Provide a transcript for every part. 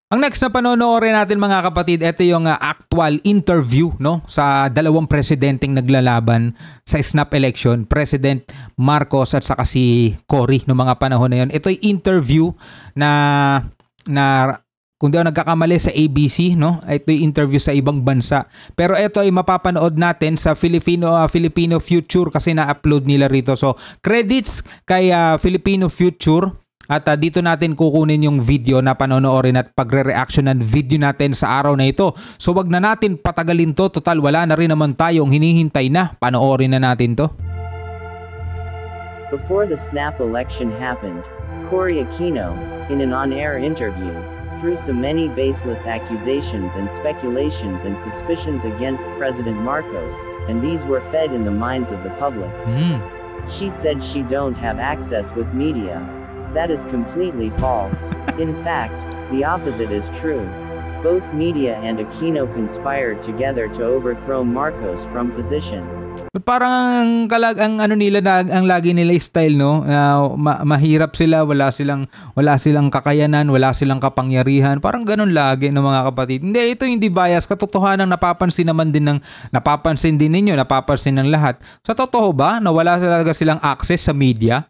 Ang next na panonoorin natin mga kapatid, ito yung actual interview no sa dalawang presidenteng naglalaban sa snap election, President Marcos at saka si Cory no mga panahon na yun. Ito yung interview na kung di ako nagkakamali sa ABC no, ito yung interview sa ibang bansa. Pero ito ay mapapanood natin sa Filipino Future kasi na-upload nila rito. So credits kay Filipino Future. At dito natin kukunin yung video na panonoorin at pagre-reactionan video natin sa araw na ito. So wag na natin patagalin to. Total wala na rin naman tayong hinihintay na. Panoorin na natin to. Before the snap election happened, Cory Aquino, in an on-air interview, threw so many baseless accusations and speculations and suspicions against President Marcos, and these were fed in the minds of the public. She said she don't have access with media. That is completely false. In fact, the opposite is true. Both media and Aquino conspired together to overthrow Marcos from position. Parang ang ano nila ang lagi nila style no, mahirap sila, wala silang kakayanan, wala silang kapangyarihan. Parang ganun lagi ng mga kapatid. Hindi, ito hindi bias, katotohanan napapansin din ninyo, napapansin ng lahat. Sa totoo ba na wala talaga silang access sa media?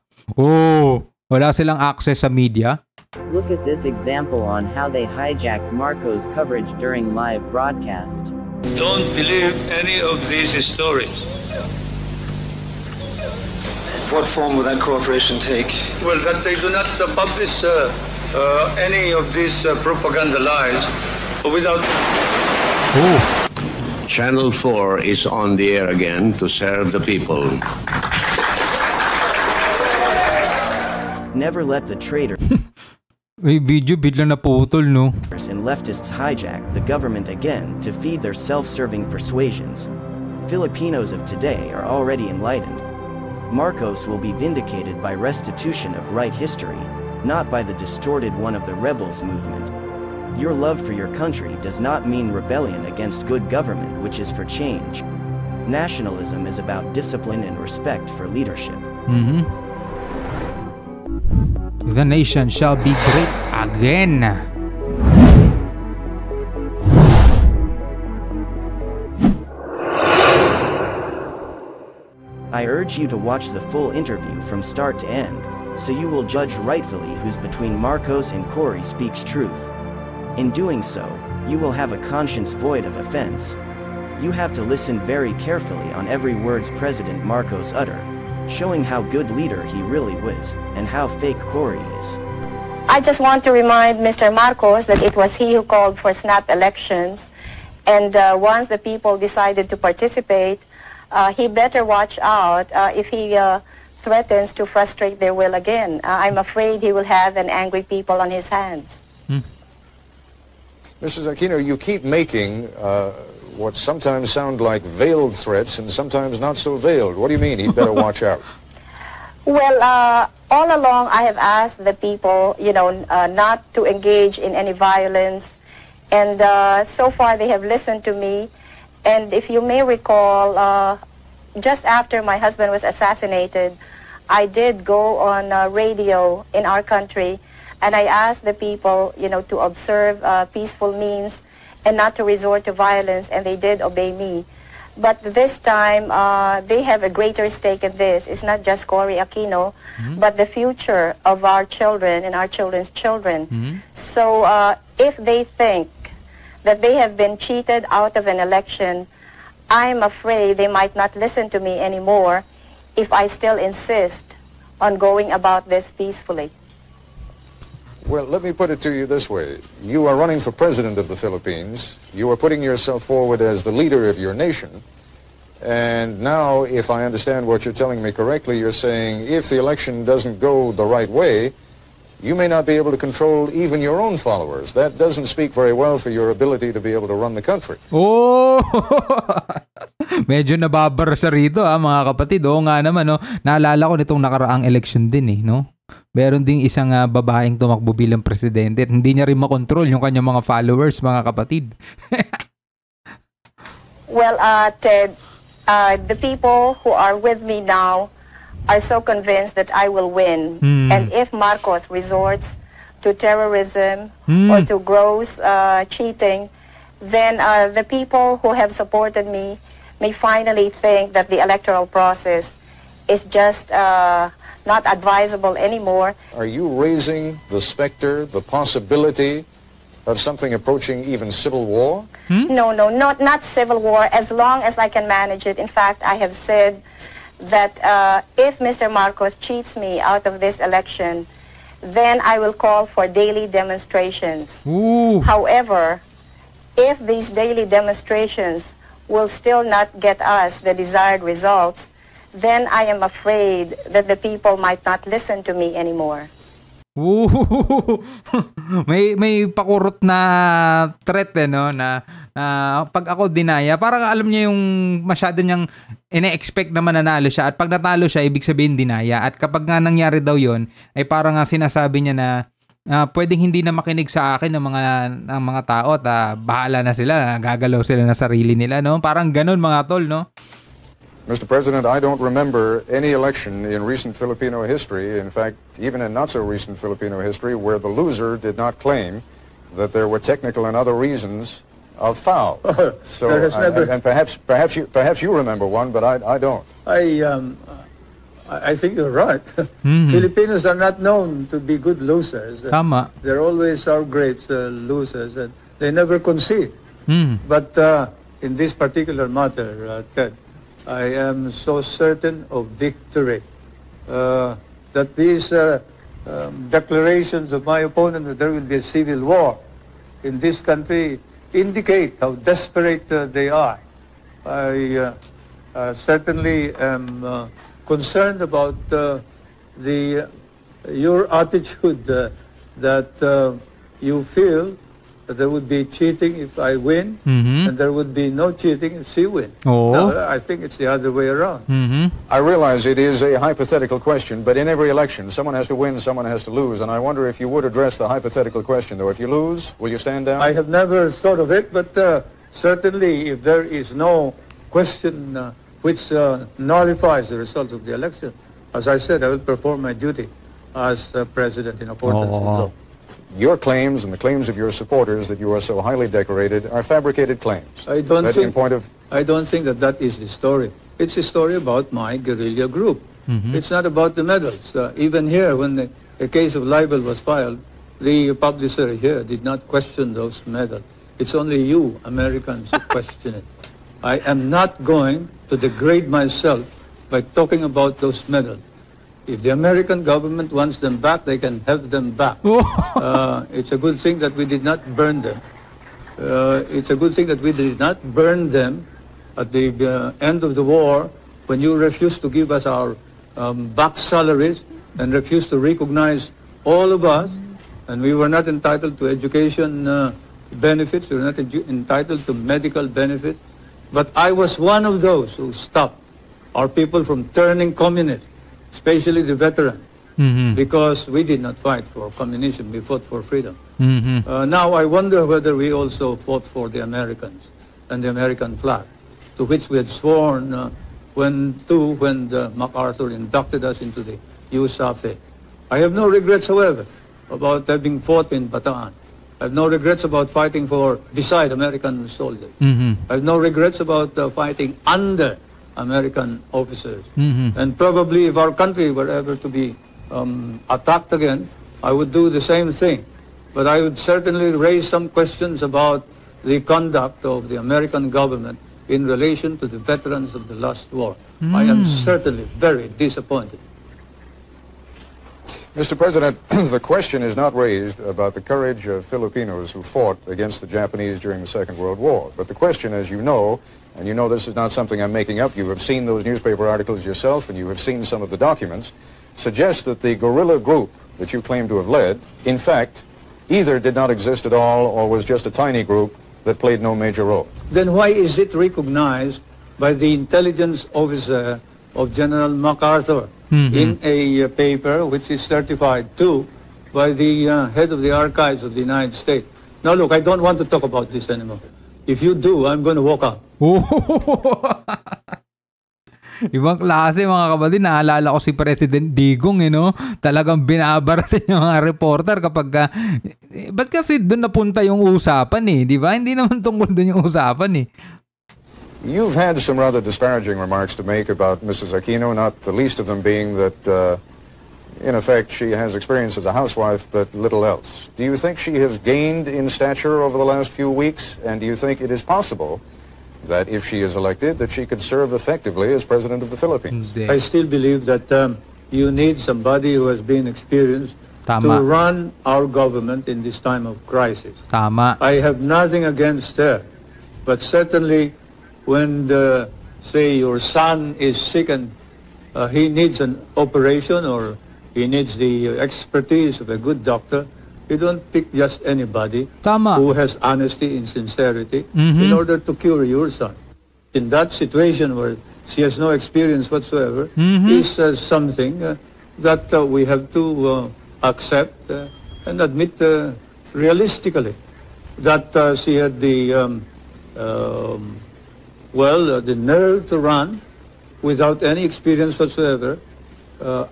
Wala silang access sa media. Look at this example on how they hijacked Marcos' coverage during live broadcast. Don't believe any of these stories. What form will that cooperation take? Well, that they do not publish any of these propaganda lies without... Channel 4 is on the air again to serve the people. Never let the traitor video biglang naputol no. and leftists hijack the government again to feed their self-serving persuasions. Filipinos of today are already enlightened. Marcos will be vindicated by restitution of right history, not by the distorted one of the rebels movement. Your love for your country does not mean rebellion against good government, which is for change. Nationalism is about discipline and respect for leadership. The nation shall be great again. I urge you to watch the full interview from start to end, so you will judge rightfully who's between Marcos and Cory speaks truth. In doing so, you will have a conscience void of offense. You have to listen very carefully on every words President Marcos utter, showing how good leader he really was, and how fake Cory is. I just want to remind Mr. Marcos that it was he who called for snap elections, and once the people decided to participate, he better watch out if he threatens to frustrate their will again. I'm afraid he will have an angry people on his hands. Mrs. Aquino, you keep making what sometimes sound like veiled threats and sometimes not so veiled. What do you mean he'd better watch out? Well, all along I have asked the people, not to engage in any violence, and so far they have listened to me. And if you may recall, just after my husband was assassinated, I did go on radio in our country, and I asked the people, to observe peaceful means and not to resort to violence, and they did obey me. But this time, they have a greater stake in this. It's not just Cory Aquino, but the future of our children and our children's children. So if they think that they have been cheated out of an election, I'm afraid they might not listen to me anymore if I still insist on going about this peacefully. Well, let me put it to you this way. You are running for president of the Philippines. You are putting yourself forward as the leader of your nation. And now, if I understand what you're telling me correctly, you're saying if the election doesn't go the right way, you may not be able to control even your own followers. That doesn't speak very well for your ability to be able to run the country. Oh! Medyo nababarsa rito mga kapatid. Oo nga naman, no? Naalala ko nitong nakaraang election din no? Meron ding isang babaeng tumakbo bilang presidente at hindi niya rin makontrol yung kanyang mga followers, mga kapatid. Well, Ted, the people who are with me now are so convinced that I will win. And if Marcos resorts to terrorism or to gross cheating, then the people who have supported me may finally think that the electoral process is just not advisable anymore. Are you raising the specter, the possibility of something approaching even civil war? No, not civil war, as long as I can manage it. In fact, I have said that if Mr. Marcos cheats me out of this election, then I will call for daily demonstrations. Ooh. However, if these daily demonstrations will still not get us the desired results, then I am afraid that the people might not listen to me anymore. Ooh. may pakurot na threat no na pag ako dinaya, parang alam niya yung masyado niyang ine-expect na mananalo siya, at pag natalo siya ibig sabihin dinaya, at kapag nga nangyari daw yon ay parang nga sinasabi niya na pwedeng hindi na makinig sa akin ng mga tao, at bahala na sila, gagalaw sila na sarili nila, no? Parang ganun mga tol, no? Mr. President, I don't remember any election in recent Filipino history, in fact, even in not-so-recent Filipino history, where the loser did not claim that there were technical and other reasons of foul. So, and perhaps you remember one, but I don't. I think you're right. Filipinos are not known to be good losers. Tama. They're always our great losers, and they never concede. But in this particular matter, Ted, I am so certain of victory that these declarations of my opponent that there will be a civil war in this country indicate how desperate they are. I certainly am concerned about your attitude that you feel that there would be cheating if I win, and there would be no cheating if she wins. Oh. No, I think it's the other way around. I realize it is a hypothetical question, but in every election, someone has to win, someone has to lose, and I wonder if you would address the hypothetical question, though. If you lose, will you stand down? I have never thought of it, but certainly if there is no question which nullifies the results of the election, as I said, I will perform my duty as president in accordance with law. Your claims and the claims of your supporters that you are so highly decorated are fabricated claims. I don't think that is the story. It's a story about my guerrilla group. It's not about the medals. Even here, when the case of libel was filed, the publisher here did not question those medals. It's only you, Americans, who question it. I am not going to degrade myself by talking about those medals. If the American government wants them back, they can have them back. It's a good thing that we did not burn them. It's a good thing that we did not burn them at the end of the war, when you refused to give us our back salaries and refused to recognize all of us, and we were not entitled to education benefits, we were not entitled to medical benefits. But I was one of those who stopped our people from turning communist, especially the veterans, because we did not fight for communism, we fought for freedom. Now I wonder whether we also fought for the Americans and the American flag, to which we had sworn when MacArthur inducted us into the USAFE. I have no regrets, however, about having fought in Bataan. I have no regrets about fighting beside American soldiers. I have no regrets about fighting under American officers. And probably if our country were ever to be attacked again, I would do the same thing. But I would certainly raise some questions about the conduct of the American government in relation to the veterans of the last war. I am certainly very disappointed. Mr. President, the question is not raised about the courage of Filipinos who fought against the Japanese during the Second World War. But the question, as you know, and you know this is not something I'm making up, you have seen those newspaper articles yourself and you have seen some of the documents, suggests that the guerrilla group that you claim to have led, in fact, either did not exist at all or was just a tiny group that played no major role. Then why is it recognized by the intelligence officer of General MacArthur in a paper which is certified too by the head of the archives of the United States? Now look, I don't want to talk about this anymore. If you do, I'm going to walk out. Ibang klase mga kapatid. Naalala ko si President Digong, talagang binabaratin yung mga reporter kapag ba't kasi doon napunta yung usapan di ba? Hindi naman tungkol doon yung usapan You've had some rather disparaging remarks to make about Mrs. Aquino, not the least of them being that in effect she has experience as a housewife but little else. Do you think she has gained in stature over the last few weeks, and do you think it is possible that if she is elected, that she could serve effectively as President of the Philippines? I still believe that you need somebody who has been experienced Tama. to run our government in this time of crisis. Tama. I have nothing against her, but certainly when, say, your son is sick and he needs an operation or he needs the expertise of a good doctor, you don't pick just anybody Tama. who has honesty and sincerity in order to cure your son. In that situation where she has no experience whatsoever, is something that we have to accept and admit realistically that she had the the nerve to run without any experience whatsoever,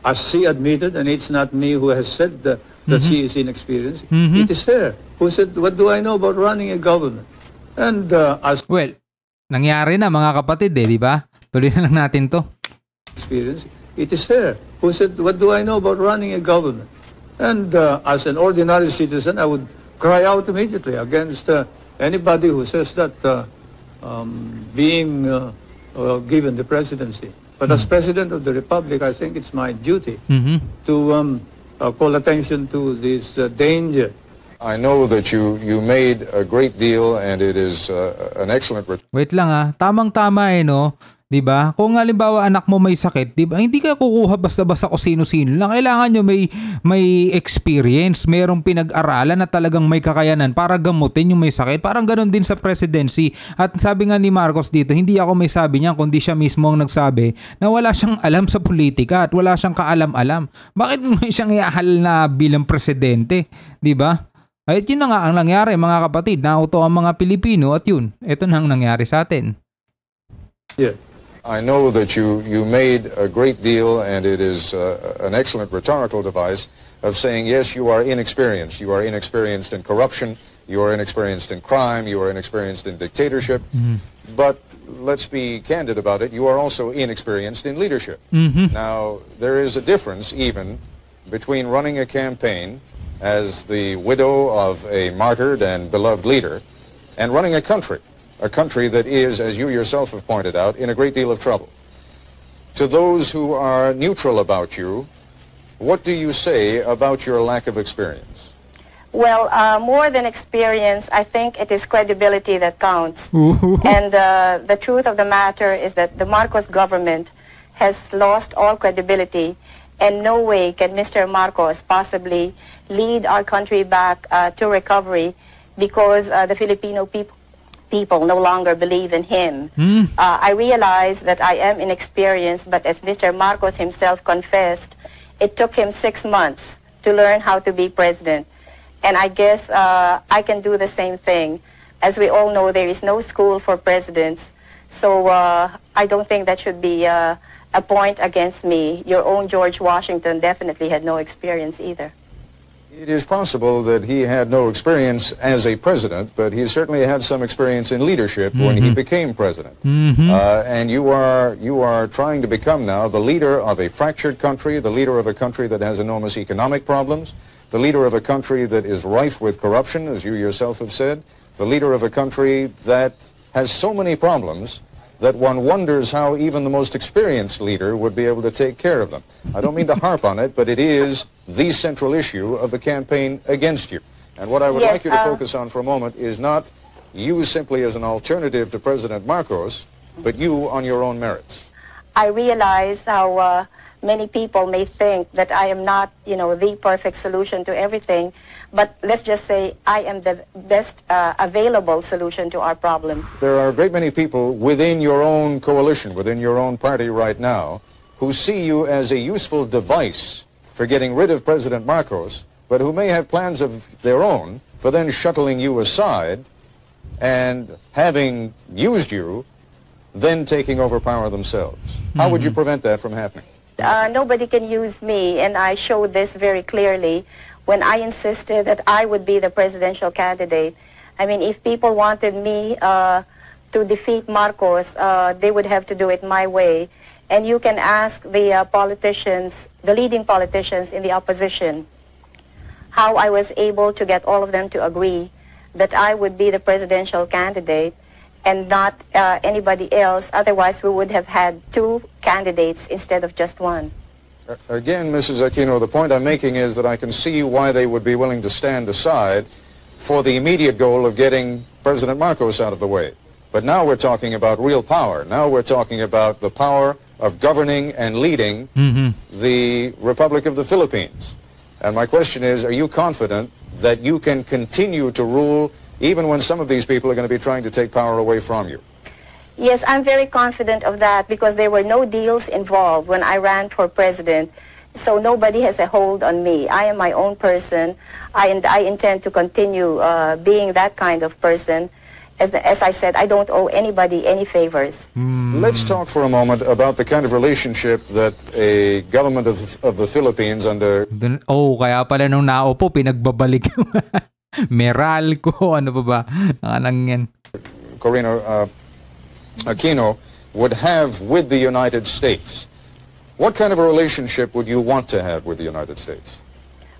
as she admitted, and it's not me who has said that she is inexperienced. It is her who said, "What do I know about running a government?" And Well, nangyari na mga kapatid di ba? Tuloy na lang natin to. Experience. It is her who said, "What do I know about running a government?" And as an ordinary citizen, I would cry out immediately against anybody who says that being given the presidency. But as President of the Republic, I think it's my duty to call attention to this danger. I know that you made a great deal, and it is an excellent... Wait lang tamang-tama di ba? Kung halimbawa anak mo may sakit, di ba? Hindi ka kukuha basta-basta ko sino-sino lang. Kailangan nyo may experience, mayroong pinag-aralan na talagang may kakayanan para gamutin yung may sakit. Parang ganun din sa presidency. At sabi nga ni Marcos dito, hindi ako may sabi niya, kundi siya mismo ang nagsabi na wala siyang alam sa politika at wala siyang kaalam-alam. Bakit mo siyang iahal na bilang presidente? Di ba? At yun na nga ang nangyari mga kapatid. Nauto ang mga Pilipino at yun. Ito na ang nangyari sa atin. Yeah. I know that you made a great deal, and it is an excellent rhetorical device of saying, yes, you are inexperienced. You are inexperienced in corruption. You are inexperienced in crime. You are inexperienced in dictatorship. But let's be candid about it. You are also inexperienced in leadership. Now, there is a difference even between running a campaign as the widow of a martyred and beloved leader and running a country that is, as you yourself have pointed out, in a great deal of trouble. To those who are neutral about you, what do you say about your lack of experience? Well, more than experience, I think it is credibility that counts. And the truth of the matter is that the Marcos government has lost all credibility, and no way can Mr. Marcos possibly lead our country back to recovery because the Filipino people no longer believe in him. I realize that I am inexperienced, but as Mr. Marcos himself confessed, it took him 6 months to learn how to be president. And I guess I can do the same thing. As we all know, there is no school for presidents, so I don't think that should be a point against me. Your own George Washington definitely had no experience either. It is possible that he had no experience as a president, but he certainly had some experience in leadership when he became president. And you are trying to become now the leader of a fractured country, the leader of a country that has enormous economic problems, the leader of a country that is rife with corruption, as you yourself have said, the leader of a country that has so many problems that one wonders how even the most experienced leader would be able to take care of them. I don't mean to harp on it, but it is the central issue of the campaign against you. And what I would like you to focus on for a moment is not you simply as an alternative to President Marcos, but you on your own merits. I realize how many people may think that I am not, the perfect solution to everything, but let's just say I am the best available solution to our problem. There are a great many people within your own coalition, within your own party right now, who see you as a useful device for getting rid of President Marcos, but who may have plans of their own for then shuttling you aside and having used you then taking over power themselves. How would you prevent that from happening? Nobody can use me, and I showed this very clearly when I insisted that I would be the presidential candidate. I mean, if people wanted me to defeat Marcos, they would have to do it my way. And you can ask the politicians, the leading politicians in the opposition, how I was able to get all of them to agree that I would be the presidential candidate and not anybody else. Otherwise, we would have had two candidates instead of just one. Again, Mrs. Aquino, the point I'm making is that I can see why they would be willing to stand aside for the immediate goal of getting President Marcos out of the way. But now we're talking about real power. Now we're talking about the power of governing and leading the Republic of the Philippines. And my question is, are you confident that you can continue to rule even when some of these people are going to be trying to take power away from you? Yes, I'm very confident of that because there were no deals involved when I ran for president. So nobody has a hold on me. I am my own person. I intend to continue being that kind of person. As I said, I don't owe anybody any favors. Let's talk for a moment about the kind of relationship that a government of the Philippines under... Kaya pala nung naupo, pinagbabalik yung Meralco, ano pa ba? Anong yan? Corina Aquino would have with the United States. What kind of a relationship would you want to have with the United States?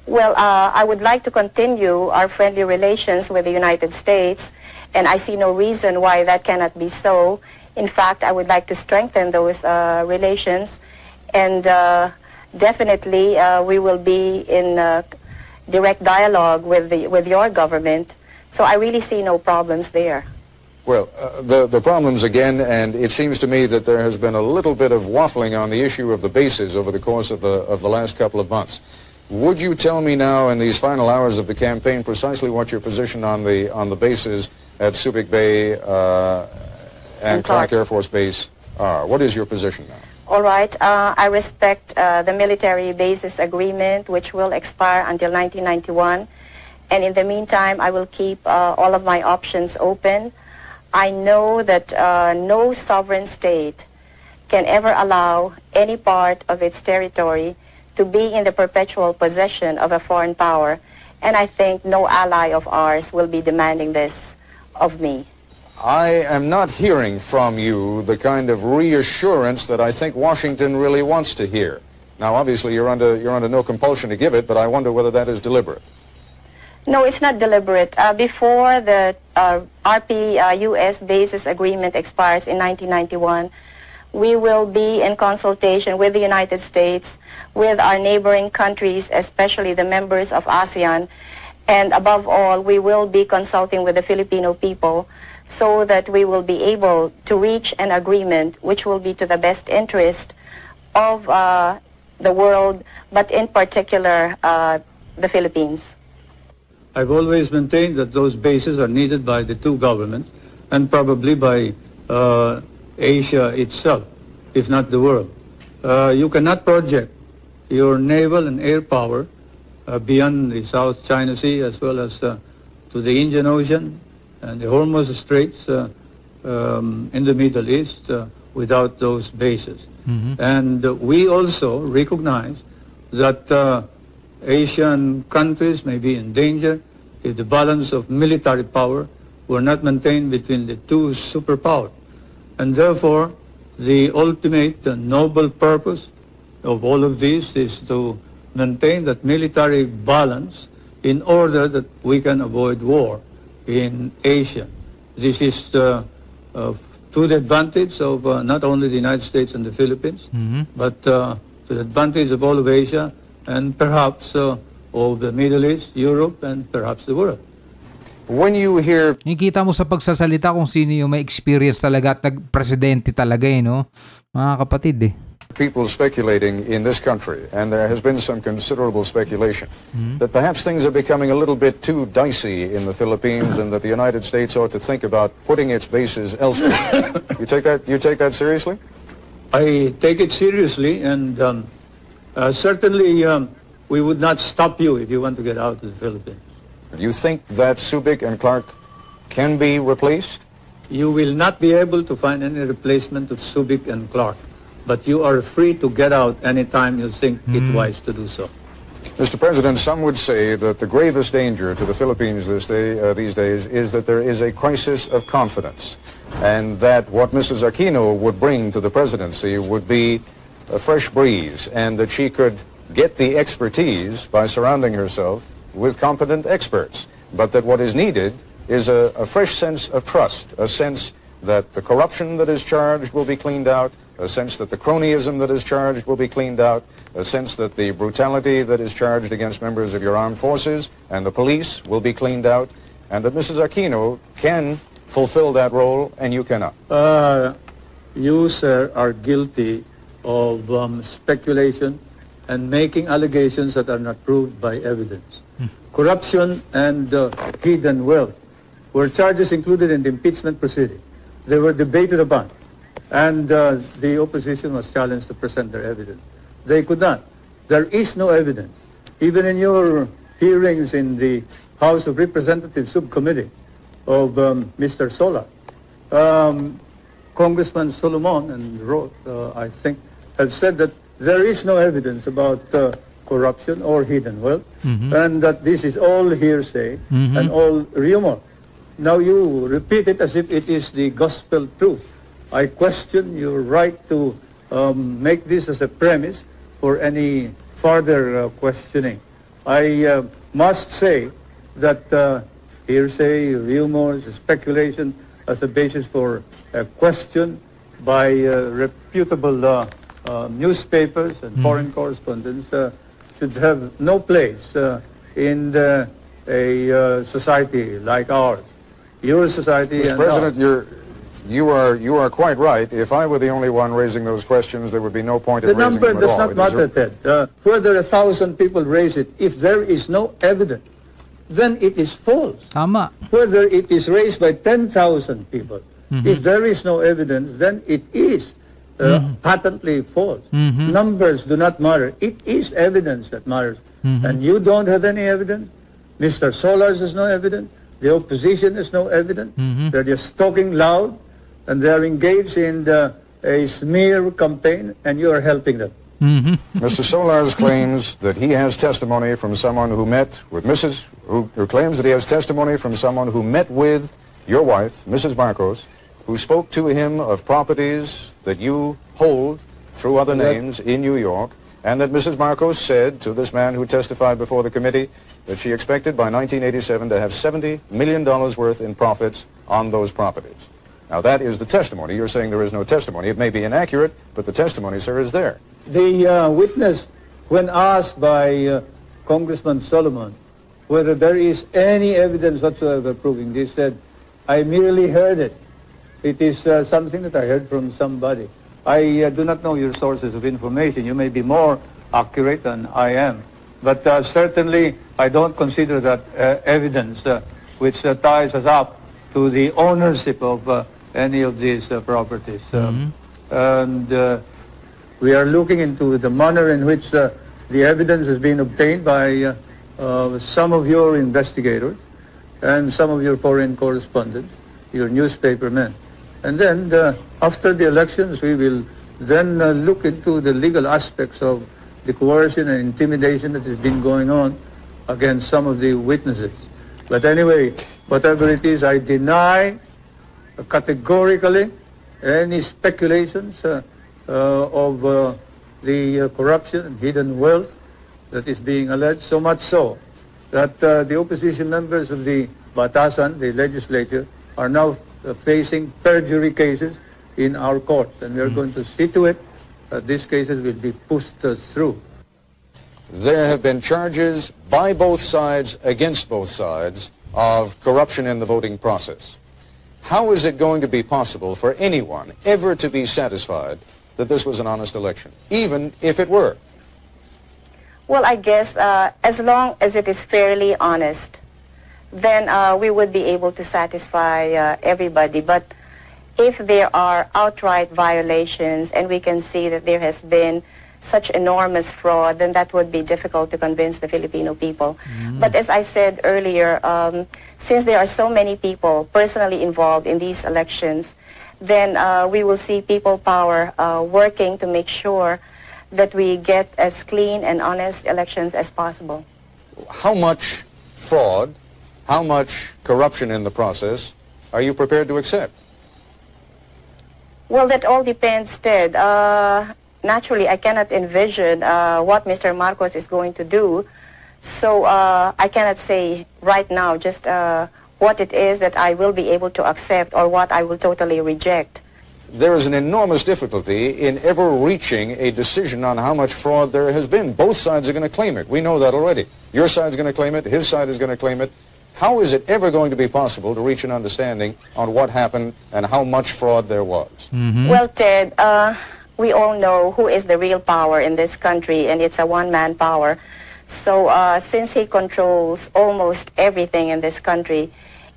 Well, I would like to continue our friendly relations with the United States, and I see no reason why that cannot be so. In fact, I would like to strengthen those relations, and definitely we will be in direct dialogue with your government. So I really see no problems there. Well, the problems again, and it seems to me that there has been a little bit of waffling on the issue of the bases over the course of the last couple of months. Would you tell me now in these final hours of the campaign precisely what your position on the bases at SHOPEE Bay and Clark Air Force Base are? What is your position now? All right. I respect the military bases agreement, which will expire until 1991. And in the meantime, I will keep all of my options open. I know that no sovereign state can ever allow any part of its territory to be in the perpetual possession of a foreign power. And I think no ally of ours will be demanding this of me. I am not hearing from you the kind of reassurance that I think Washington really wants to hear. Now, obviously, you're under no compulsion to give it, but I wonder whether that is deliberate. No, it's not deliberate. Before the U.S. bases agreement expires in 1991, we will be in consultation with the United States, with our neighboring countries, especially the members of ASEAN, and above all, we will be consulting with the Filipino people so that we will be able to reach an agreement which will be to the best interest of the world, but in particular the Philippines. I've always maintained that those bases are needed by the two governments and probably by Asia itself, if not the world. You cannot project your naval and air power beyond the South China Sea as well as to the Indian Ocean and the Hormuz Straits in the Middle East without those bases. And we also recognize that Asian countries may be in danger if the balance of military power were not maintained between the two superpowers. And therefore, the ultimate noble purpose of all of this is to maintain that military balance in order that we can avoid war in Asia. This is to the advantage of not only the United States and the Philippines, but to the advantage of all of Asia and perhaps of the Middle East, Europe, and perhaps the world. When you hear... Nakikita mo sa pagsasalita kung sino yung may experience talaga at nag-presidente talaga no? Mga kapatid people speculating in this country, and there has been some considerable speculation, that perhaps things are becoming a little bit too dicey in the Philippines and that the United States ought to think about putting its bases elsewhere. You take that seriously? I take it seriously, and certainly we would not stop you if you want to get out of the Philippines. Do you think that SHOPEE and Clark can be replaced? you will not be able to find any replacement of Subic and Clark, but you are free to get out anytime you think it wise to do so. Mr. President, some would say that the gravest danger to the Philippines these days is that there is a crisis of confidence, and that what Mrs. Aquino would bring to the presidency would be a fresh breeze, and that she could get the expertise by surrounding herself with competent experts, but that what is needed is a fresh sense of trust, a sense that the corruption that is charged will be cleaned out, a sense that the cronyism that is charged will be cleaned out, a sense that the brutality that is charged against members of your armed forces and the police will be cleaned out, and that Mrs. Aquino can fulfill that role and you cannot. You, sir, are guilty of speculation and making allegations that are not proved by evidence. Corruption and hidden wealth were charges included in the impeachment proceeding. They were debated upon, and the opposition was challenged to present their evidence. They could not. There is no evidence. Even in your hearings in the House of Representatives subcommittee of Mr. Sola, Congressman Solomon and Roth, I think, have said that there is no evidence about corruption or hidden wealth, and that this is all hearsay and all rumor. Now you repeat it as if it is the gospel truth. I question your right to make this as a premise for any further questioning. I must say that hearsay, rumors, speculation as a basis for a question by reputable newspapers and foreign correspondents should have no place in a society like ours. Your society. Mr. And President, you are quite right. If I were the only one raising those questions, there would be no point in raising them at all. The number does not matter, Ted. Whether 1,000 people raise it, if there is no evidence, then it is false. Tama. Whether it is raised by 10,000 people, if there is no evidence, then it is patently false. Numbers do not matter. It is evidence that matters. And you don't have any evidence. Mr. Solas has no evidence. The opposition has no evidence. They're just talking loud, and they're engaged in a smear campaign, and you are helping them. Mr. Solars claims that he has testimony from someone who met with who claims that he has testimony from someone who met with your wife, Mrs. Marcos, who spoke to him of properties that you hold through other names in New York, and that Mrs. Marcos said to this man who testified before the committee that she expected by 1987 to have $70 million worth in profits on those properties. Now that is the testimony. You're saying there is no testimony. It may be inaccurate, but the testimony, sir, is there. The witness, when asked by Congressman Solomon whether there is any evidence whatsoever proving this, said, I merely heard it. It is something that I heard from somebody. I do not know your sources of information. You may be more accurate than I am. But certainly, I don't consider that evidence which ties us up to the ownership of any of these properties. And we are looking into the manner in which the evidence has been obtained by some of your investigators and some of your foreign correspondents, your newspaper men. And then after the elections, we will then look into the legal aspects of the coercion and intimidation that has been going on against some of the witnesses. But anyway, whatever it is, I deny categorically any speculations of the corruption and hidden wealth that is being alleged, so much so that the opposition members of the Batasan, the legislature, are now facing perjury cases in our courts, and we are going to see to it that these cases will be pushed through. There have been charges by both sides, against both sides, of corruption in the voting process. How is it going to be possible for anyone ever to be satisfied that this was an honest election, even if it were? Well, I guess as long as it is fairly honest, then we would be able to satisfy everybody. But if there are outright violations and we can see that there has been such enormous fraud, then that would be difficult to convince the Filipino people. But as I said earlier, since there are so many people personally involved in these elections, then we will see people power working to make sure that we get as clean and honest elections as possible. How much fraud, how much corruption in the process are you prepared to accept? Well, that all depends, Ted. Naturally, I cannot envision what Mr. Marcos is going to do. So I cannot say right now just what it is that I will be able to accept or what I will totally reject. There is an enormous difficulty in ever reaching a decision on how much fraud there has been. Both sides are going to claim it. We know that already. Your side's going to claim it. His side is going to claim it. How is it ever going to be possible to reach an understanding on what happened and how much fraud there was? Well, Ted, we all know who is the real power in this country, and it's a one-man power. So since he controls almost everything in this country,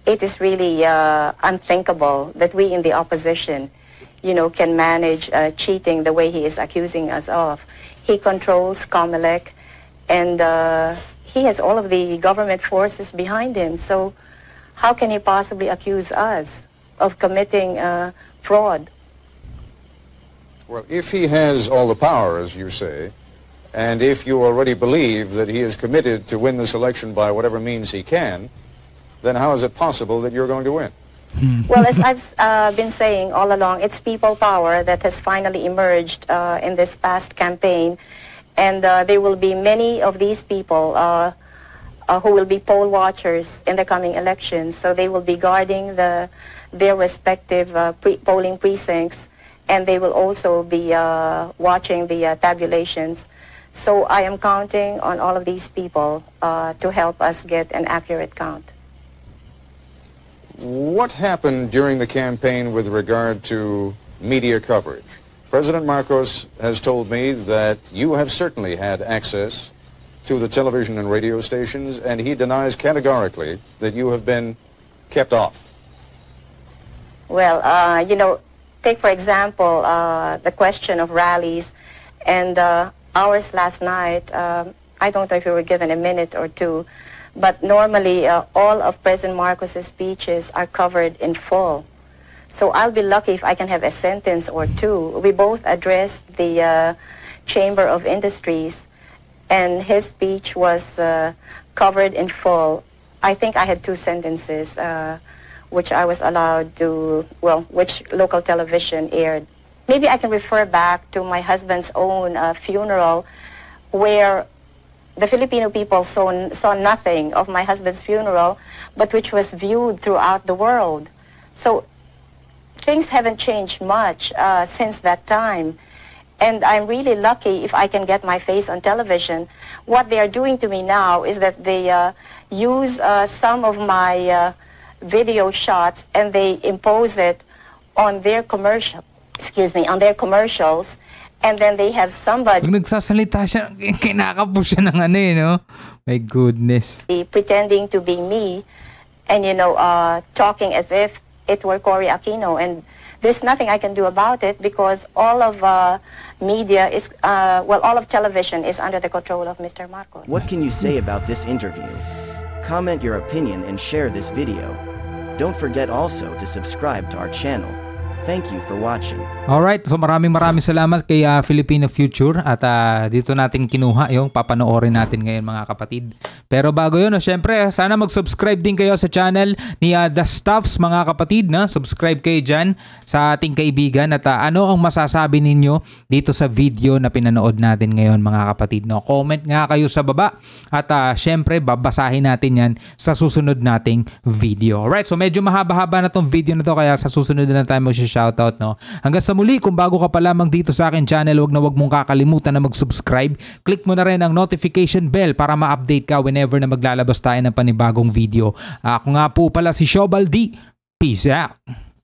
it is really unthinkable that we in the opposition, you know, can manage cheating the way he is accusing us of. He controls COMELEC, and he has all of the government forces behind him. So how can he possibly accuse us of committing fraud? Well, if he has all the power, as you say, and if you already believe that he is committed to win this election by whatever means he can, then how is it possible that you're going to win? Well, as I've been saying all along, it's people power that has finally emerged in this past campaign. And there will be many of these people who will be poll watchers in the coming elections. So they will be guarding their respective polling precincts, and they will also be watching the tabulations. So I am counting on all of these people to help us get an accurate count. What happened during the campaign with regard to media coverage? President Marcos has told me that you have certainly had access to the television and radio stations, and he denies categorically that you have been kept off. Well, you know, take for example the question of rallies and ours last night. I don't know if you were given a minute or two, but normally all of President Marcos's speeches are covered in full. So I'll be lucky if I can have a sentence or two. We both addressed the Chamber of Industries, and his speech was covered in full. I think I had 2 sentences, which I was allowed to, well, which local television aired. Maybe I can refer back to my husband's own funeral, where the Filipino people saw nothing of my husband's funeral, but which was viewed throughout the world. So things haven't changed much since that time. And I'm really lucky if I can get my face on television. What they are doing to me now is that they use some of my video shots and they impose it on their commercial, on their commercials. And then they have somebody pag nagsasalita siya, kinakapo siya ng ano no? My goodness. pretending to be me and, you know, talking as if it were Cory Aquino. And there's nothing I can do about it because all of media is, well, all of television is under the control of Mr. Marcos. What can you say about this interview? Comment your opinion and share this video. Don't forget also to subscribe to our channel. Thank you for watching. Alright, so maraming salamat kay Filipino Future at dito natin kinuha yung papanoorin natin ngayon mga kapatid. Pero bago yun, syempre sana mag-subscribe din kayo sa channel ni The Stuffs mga kapatid. Subscribe kayo dyan sa ating kaibigan at ano ang masasabi ninyo dito sa video na pinanood natin ngayon mga kapatid. Comment nga kayo sa baba at syempre babasahin natin yan sa susunod nating video. Alright, so medyo mahaba-haba na tong video na to kaya sa susunod na tayo shoutout, Hanggang sa muli, kung bago ka pa lamang dito sa akin channel, wag mong kakalimutan na mag-subscribe. Click mo na rin ang notification bell para ma-update ka whenever na maglalabas tayo ng panibagong video. Ako nga po pala si SHOPEE. Peace out!